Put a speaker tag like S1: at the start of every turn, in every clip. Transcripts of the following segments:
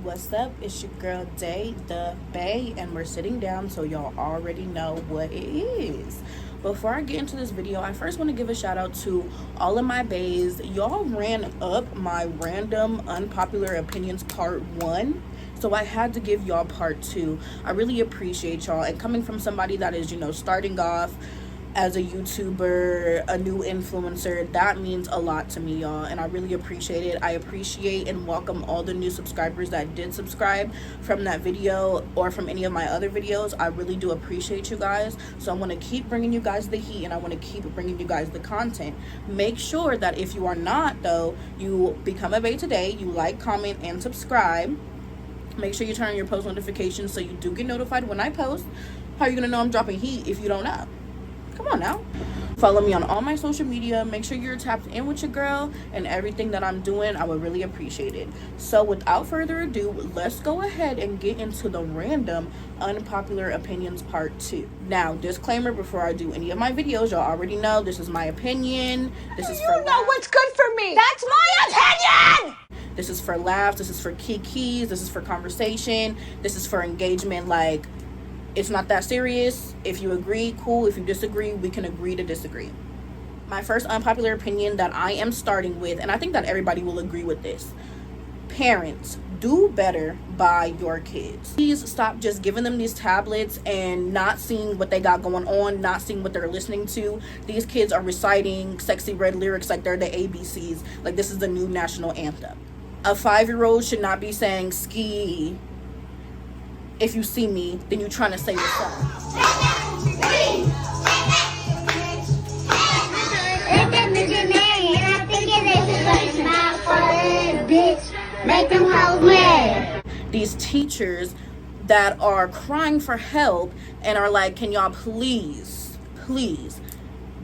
S1: What's up? It's your girl Day the Bay, and we're sitting down, so y'all already know what it is. Before I get into this video, I first want to give a shout out to all of my bays. Y'all ran up my random unpopular opinions part 1, so I had to give y'all part 2. I really appreciate y'all, and coming from somebody that is, starting off as a YouTuber, a new influencer, that means a lot to me, y'all, and I really appreciate it. I appreciate and welcome all the new subscribers that did subscribe from that video or from any of my other videos. I really do appreciate you guys, so I want to keep bringing you guys the heat, and I want to keep bringing you guys the content. Make sure that if you are not, though, you become a bae today. You like, comment, and subscribe. Make sure you turn on your post notifications so you do get notified when I post. How are you gonna know I'm dropping heat if you don't know? Come on now. Follow me on all my social media. Make sure you're tapped in with your girl and everything that I'm doing. I would really appreciate it. So without further ado, let's go ahead and get into the random unpopular opinions part 2. Now, disclaimer before I do any of my videos, y'all already know this is my opinion. This is for
S2: know what's good for me. That's my opinion.
S1: This is for laughs. This is for kikis. This is for conversation. This is for engagement. Like, it's not that serious. If you agree, cool. If you disagree, we can agree to disagree. My first unpopular opinion that I am starting with, and I think that everybody will agree with this. Parents, do better by your kids. Please stop just giving them these tablets and not seeing what they got going on, not seeing what they're listening to. These kids are reciting sexy red lyrics like they're the ABCs, like this is the new national anthem. A 5-year-old should not be saying ski. If you see me, then you trying to say what's up. These teachers that are crying for help and are like, can y'all please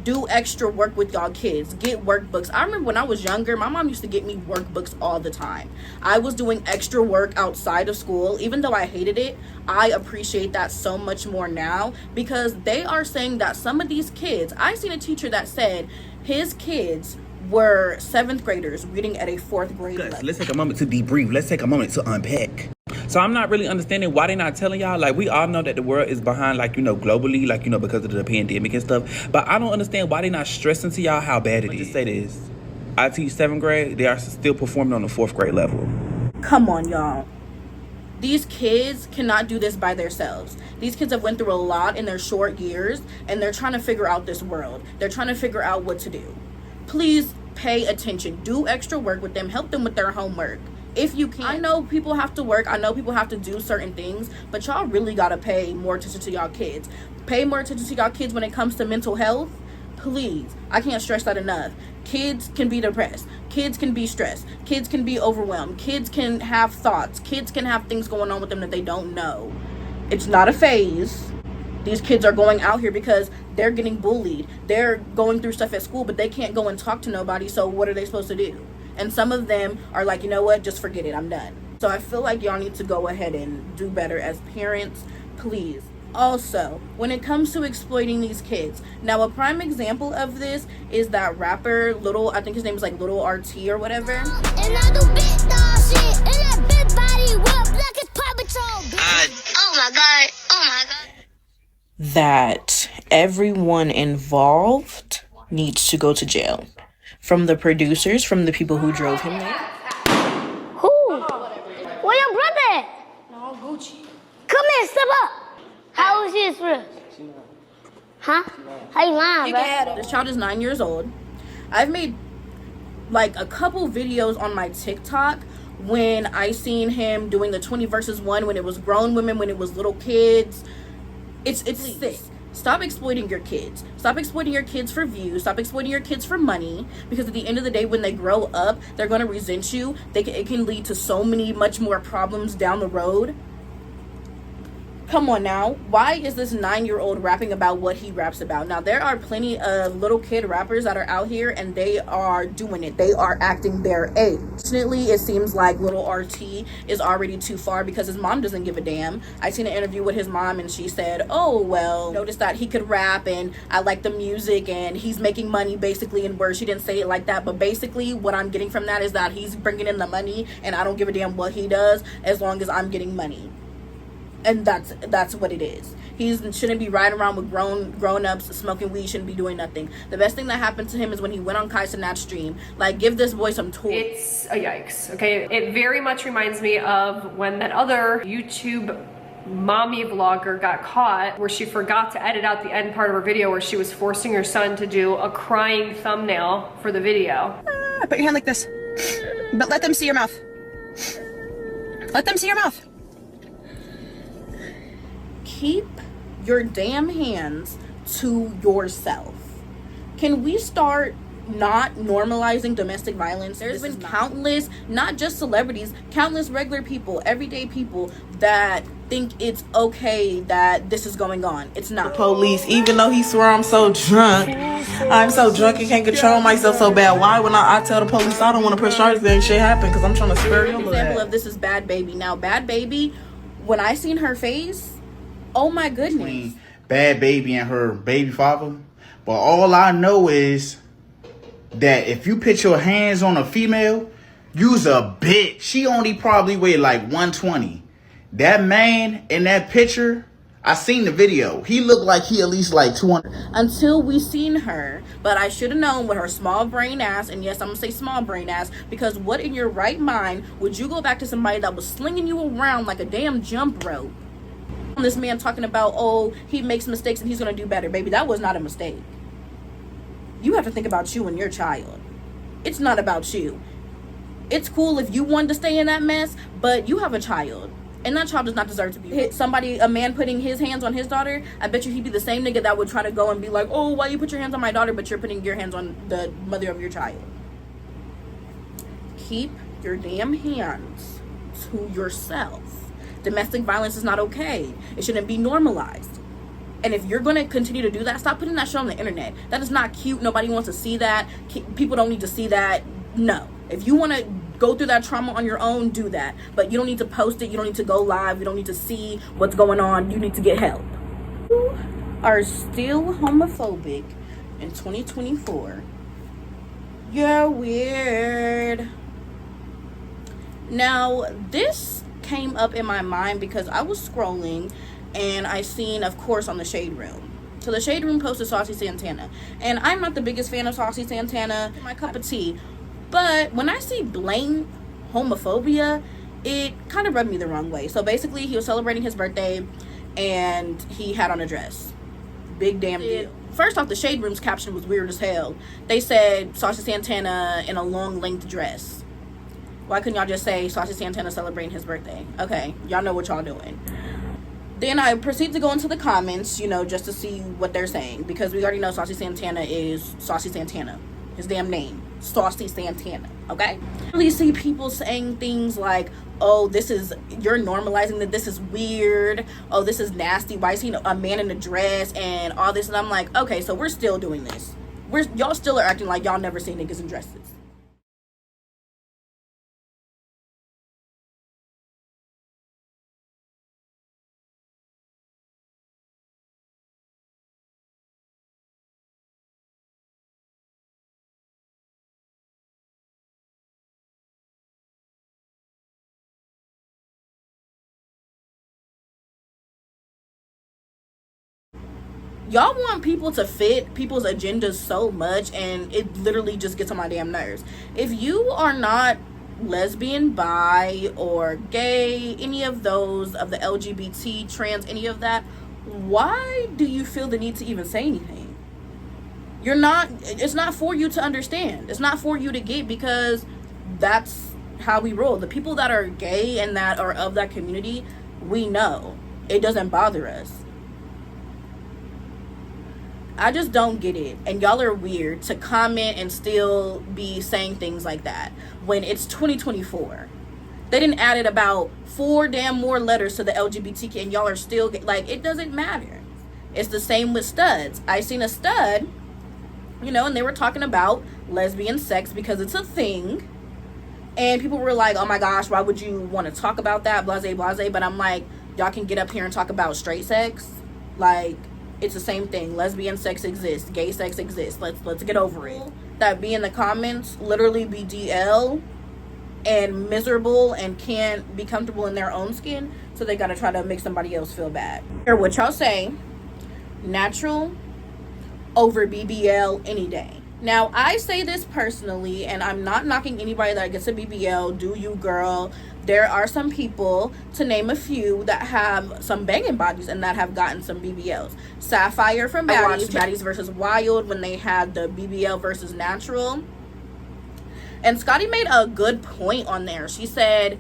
S1: do extra work with y'all kids, get workbooks. I remember when I was younger, my mom used to get me workbooks all the time. I was doing extra work outside of school. Even though I hated it, I appreciate that so much more now, because they are saying that some of these kids, I seen a teacher that said his kids were 7th graders reading at a 4th grade level.
S3: Let's take a moment to debrief. Let's take a moment to unpack. So I'm not really understanding why they're not telling y'all. Like, we all know that the world is behind, like, globally, like, because of the pandemic and stuff. But I don't understand why they're not stressing to y'all how bad it is. Just say this. I teach 7th grade. They are still performing on the 4th grade level.
S1: Come on, y'all. These kids cannot do this by themselves. These kids have went through a lot in their short years, and they're trying to figure out this world. They're trying to figure out what to do. Please pay attention. Do extra work with them. Help them with their homework. If you can. I know people have to work. I know people have to do certain things, but y'all really gotta pay more attention to y'all kids. Pay more attention to y'all kids when it comes to mental health. Please. I can't stress that enough. Kids can be depressed. Kids can be stressed. Kids can be overwhelmed. Kids can have thoughts. Kids can have things going on with them that they don't know. It's not a phase. These kids are going out here because they're getting bullied. They're going through stuff at school, but they can't go and talk to nobody, so what are they supposed to do? And some of them are like, you know what, just forget it, I'm done. So I feel like y'all need to go ahead and do better as parents, please. Also, when it comes to exploiting these kids, now a prime example of this is that rapper I think his name is like Little RT or whatever. And I do big dog shit, and that big body whip like it's Paw Patrol. Oh my god. That everyone involved needs to go to jail. From the producers, from the people who drove him there.
S2: Who? Where your brother?
S4: No, Gucci.
S2: Come here, step up. How old is this? Huh? How you lying, bro?
S1: This child is 9 years old. I've made like a couple videos on my TikTok when I seen him doing the 20 versus 1, when it was grown women, when it was little kids. It's sick. Stop exploiting your kids. Stop exploiting your kids for views. Stop exploiting your kids for money. Because at the end of the day, when they grow up, they're going to resent you. It can lead to so many, much more problems down the road. Come on now. Why is this 9-year-old rapping about what he raps about? Now, there are plenty of little kid rappers that are out here and they are doing it. They are acting their age. Fortunately, it seems like little RT is already too far because his mom doesn't give a damn. I seen an interview with his mom and she said, oh, well, noticed that he could rap and I like the music and he's making money basically in words. She didn't say it like that, but basically what I'm getting from that is that he's bringing in the money and I don't give a damn what he does as long as I'm getting money. And that's what it is. He shouldn't be riding around with grown-ups smoking weed, shouldn't be doing nothing. The best thing that happened to him is when he went on Kai Cenat's stream. Like, give this boy some tools.
S4: It's a yikes, okay? It very much reminds me of when that other YouTube mommy vlogger got caught where she forgot to edit out the end part of her video where she was forcing her son to do a crying thumbnail for the video.
S5: Put your hand like this, but let them see your mouth. Let them see your mouth.
S1: Keep your damn hands to yourself. Can we start not normalizing domestic violence? There's been countless, not just celebrities, countless regular people, everyday people that think it's okay that this is going on. It's not.
S6: The police, even though he swore I'm so drunk and can't control myself so bad. Why when I tell the police I don't want to press charges, then shit happen because I'm trying to spare your blood.
S1: Example of this is Bad Baby. Now, Bad Baby, when I seen her face, oh my goodness.
S7: Bad Baby and her baby father. But all I know is that if you put your hands on a female, you's a bitch. She only probably weighed like 120. That man in that picture, I seen the video. He looked like he at least like 200.
S1: Until we seen her. But I should have known with her small brain ass, and yes, I'm going to say small brain ass, because what in your right mind would you go back to somebody that was slinging you around like a damn jump rope? This man talking about, oh, he makes mistakes and he's going to do better. Baby, that was not a mistake. You have to think about you and your child. It's not about you. It's cool if you wanted to stay in that mess, but you have a child. And that child does not deserve to be hit. A man putting his hands on his daughter, I bet you he'd be the same nigga that would try to go and be like, oh, why you put your hands on my daughter, but you're putting your hands on the mother of your child. Keep your damn hands to yourself. Domestic violence is not okay. It shouldn't be normalized. And if you're going to continue to do that, stop putting that shit on the internet. That is not cute. Nobody wants to see that. People don't need to see that. No. If you want to go through that trauma on your own, do that. But you don't need to post it. You don't need to go live. You don't need to see what's going on. You need to get help. You are still homophobic in 2024. You're weird. Now, this came up in my mind because I was scrolling and I seen, of course, on the Shade Room. So the Shade Room posted Saucy Santana. And I'm not the biggest fan of Saucy Santana, my cup of tea. But when I see blatant homophobia, it kind of rubbed me the wrong way. So basically, he was celebrating his birthday and he had on a dress. Big damn deal. First off, the Shade Room's caption was weird as hell. They said Saucy Santana in a long length dress. Why couldn't y'all just say Saucy Santana celebrating his birthday? Okay, y'all know what y'all doing. Then I proceed to go into the comments, just to see what they're saying. Because we already know Saucy Santana is Saucy Santana. His damn name. Saucy Santana. Okay? I really see people saying things like, oh, you're normalizing that this is weird. Oh, this is nasty. Why is he a man in a dress and all this? And I'm like, okay, so we're still doing this. Y'all still are acting like y'all never seen niggas in dresses. Y'all want people to fit people's agendas so much, and it literally just gets on my damn nerves. If you are not lesbian, bi, or gay, any of those of the LGBT, trans, any of that, why do you feel the need to even say anything? It's not for you to understand. It's not for you to get, because that's how we roll. The people that are gay and that are of that community, we know. It doesn't bother us. I just don't get it. And y'all are weird to comment and still be saying things like that when it's 2024. They didn't added about 4 damn more letters to the LGBTQ, and y'all are still like, it doesn't matter. It's the same with studs. I seen a stud, you know, and they were talking about lesbian sex because it's a thing. And people were like, oh my gosh, why would you want to talk about that? Blase, blase. But I'm like, y'all can get up here and talk about straight sex. Like, it's the same thing. Lesbian sex exists. Gay sex exists. Let's get over it. That be in the comments literally be DL and miserable and can't be comfortable in their own skin. So they got to try to make somebody else feel bad. Hear what y'all say. Natural over BBL any day. Now, I say this personally, and I'm not knocking anybody that gets a BBL. Do you, girl? There are some people, to name a few, that have some banging bodies and that have gotten some BBLs. Sapphire from Baddies versus Wild when they had the BBL versus natural. And Scotty made a good point on there. She said,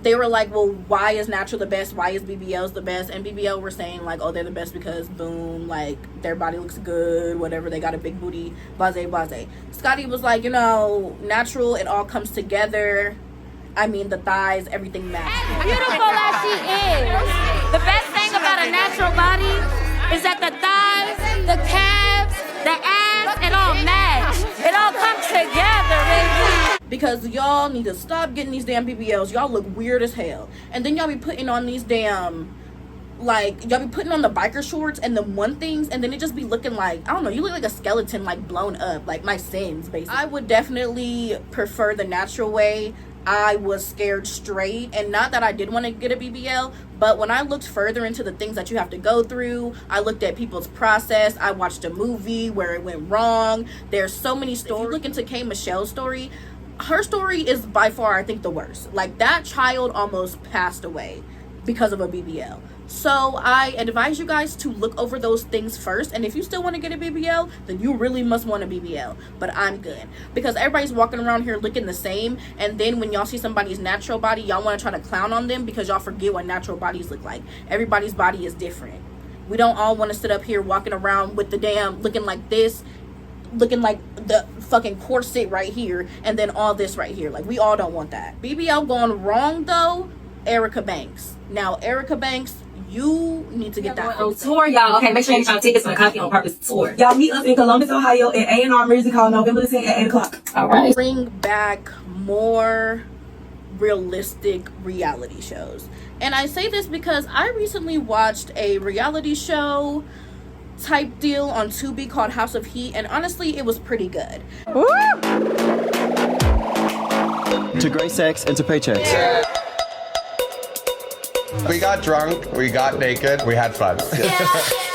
S1: they were like, well, why is natural the best? Why is BBLs the best? And BBL were saying like, oh, they're the best because boom, like their body looks good, whatever, they got a big booty, blase, blase. Scotty was like, you know, natural, it all comes together. I mean, the thighs, everything matches.
S2: As beautiful as she is, the best thing about a natural body is that the thighs, the calves, the ass, it all match. It all comes together, baby.
S1: Because y'all need to stop getting these damn BBLs. Y'all look weird as hell. And then y'all be putting on these damn, like, y'all be putting on the biker shorts and the one things, and then it just be looking like, I don't know, you look like a skeleton, like, blown up. Like, my sins, basically. I would definitely prefer the natural way. I was scared straight, and not that I did want to get a BBL, but when I looked further into the things that you have to go through, I looked at people's process. I watched a movie where it went wrong. There's so many stories. If you look into K. Michelle's story, her story is by far, I think, the worst. Like, that child almost passed away because of a BBL. So I advise you guys to look over those things first. And if you still want to get a BBL, then you really must want a BBL. But I'm good. Because everybody's walking around here looking the same. And then when y'all see somebody's natural body, y'all want to try to clown on them because y'all forget what natural bodies look like. Everybody's body is different. We don't all want to sit up here walking around with the damn looking like this, looking like the fucking corset right here, and then all this right here. Like, we all don't want that. BBL gone wrong though, Erica Banks. Now, Erica Banks, you need to get that
S8: on tour, y'all. Okay, make sure you get your tickets for the Coffee on Purpose tour. Y'all meet us in Columbus, Ohio at A&R Music Hall November the 10th at 8 o'clock.
S1: All right. Bring back more realistic reality shows. And I say this because I recently watched a reality show type deal on Tubi called House of Heat, and honestly, it was pretty good.
S9: To great sex and to paychecks. Yeah.
S10: We got drunk, we got naked, we had fun.
S11: Yeah,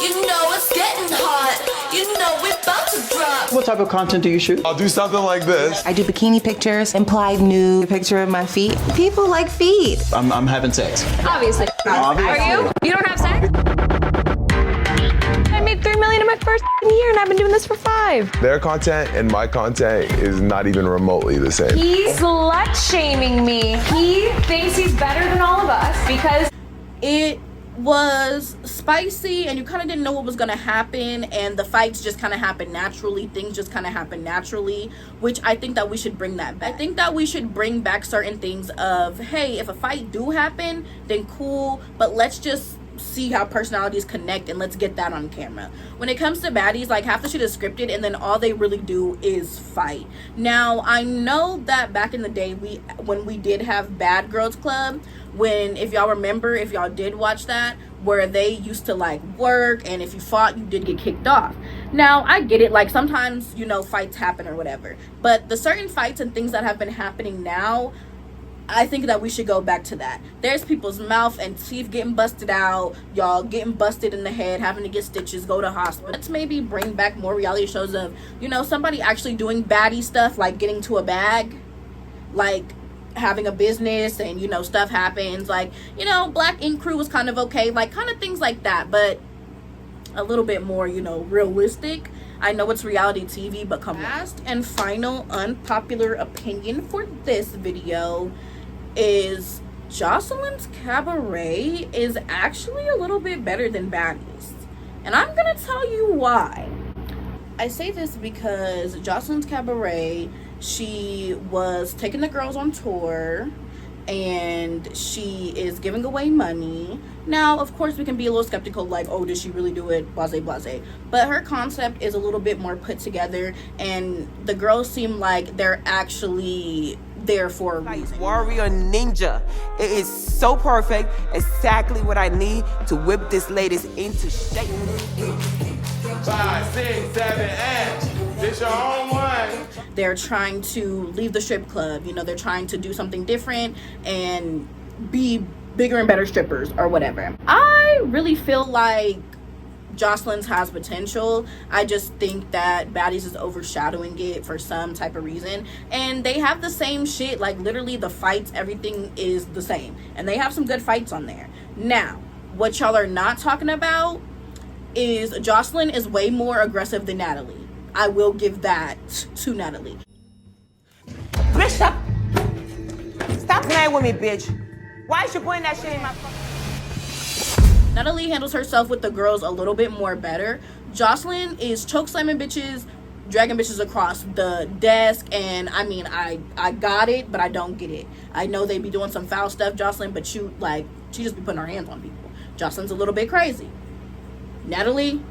S11: you know it's getting hot. You know we're about to drop.
S9: What type of content do you shoot?
S10: I'll do something like this.
S12: I do bikini pictures, implied nude, picture of my feet. People like feet.
S9: I'm having sex.
S4: Obviously. Are you? You don't have sex? I made $3 million in my first year, and I've been doing this for 5.
S10: Their content and my content is not even remotely the same.
S4: He's slut-shaming me. He thinks he's better than all of us because
S1: it was spicy and you kind of didn't know what was going to happen, and the fights just kind of happened naturally. Things just kind of happened naturally, which I think that we should bring that back. I think that we should bring back certain things of, hey, if a fight do happen, then cool, but let's just see how personalities connect and let's get that on camera. When it comes to baddies, like, half the shit is scripted and then all they really do is fight. Now, I know that back in the day, when we did have Bad Girls Club, when, if y'all remember, if y'all did watch that, where they used to like work, and if you fought, you did get kicked off. Now, I get it, like, sometimes, you know, fights happen or whatever, but the certain fights and things that have been happening now, I think that we should go back to that. There's people's mouth and teeth getting busted out, y'all getting busted in the head, having to get stitches, go to hospital. Let's maybe bring back more reality shows of, you know, somebody actually doing baddie stuff, like getting to a bag, like having a business, and, you know, stuff happens, like, you know, Black Ink Crew was kind of okay, like, kind of things like that, but a little bit more, you know, realistic. I know it's reality TV, but come on. Last and final unpopular opinion for this video is Jocelyn's Cabaret is actually a little bit better than Baddies. And I'm gonna tell you why. I say this because Jocelyn's Cabaret, she was taking the girls on tour, and she is giving away money. Now, of course, we can be a little skeptical, like, oh, did she really do it? Blase, blase. But her concept is a little bit more put together, and the girls seem like they're actually there for a reason.
S13: Warrior ninja. It is so perfect. Exactly what I need to whip this ladies into shape.
S10: 5, 6, 7, 8. This your own one.
S1: They're trying to leave the strip club. You know, they're trying to do something different and be bigger and better strippers or whatever. I really feel like Jocelyn's has potential. I just think that Baddies is overshadowing it for some type of reason. And they have the same shit. Like, literally the fights, everything is the same. And they have some good fights on there. Now, what y'all are not talking about is Jocelyn is way more aggressive than Natalie. I will give that to Natalie.
S13: Bitch, stop playing with me, bitch. Why is you putting that shit in my phone?
S1: Natalie handles herself with the girls a little bit more better. Jocelyn is choke slamming bitches, dragging bitches across the desk, and I mean, I got it, but I don't get it. I know they be doing some foul stuff, Jocelyn, but she just be putting her hands on people. Jocelyn's a little bit crazy. Natalie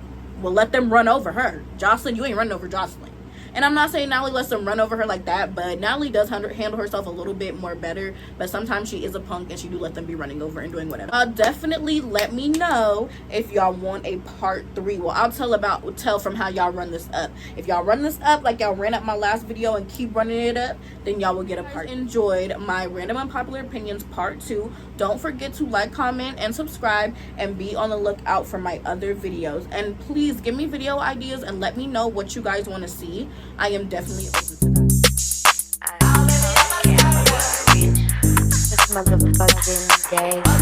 S1: will let them run over her. Jocelyn, you ain't running over Jocelyn. And I'm not saying Natalie lets them run over her like that, but Natalie does handle herself a little bit more better. But sometimes she is a punk and she do let them be running over and doing whatever. Definitely let me know if y'all want a part 3. Well, I'll tell from how y'all run this up. If y'all run this up like y'all ran up my last video and keep running it up, then y'all will get a part. Enjoyed my random unpopular opinions part 2. Don't forget to like, comment, and subscribe, and be on the lookout for my other videos. And please give me video ideas and let me know what you guys want to see. I am definitely open to that.
S2: This motherfucking day.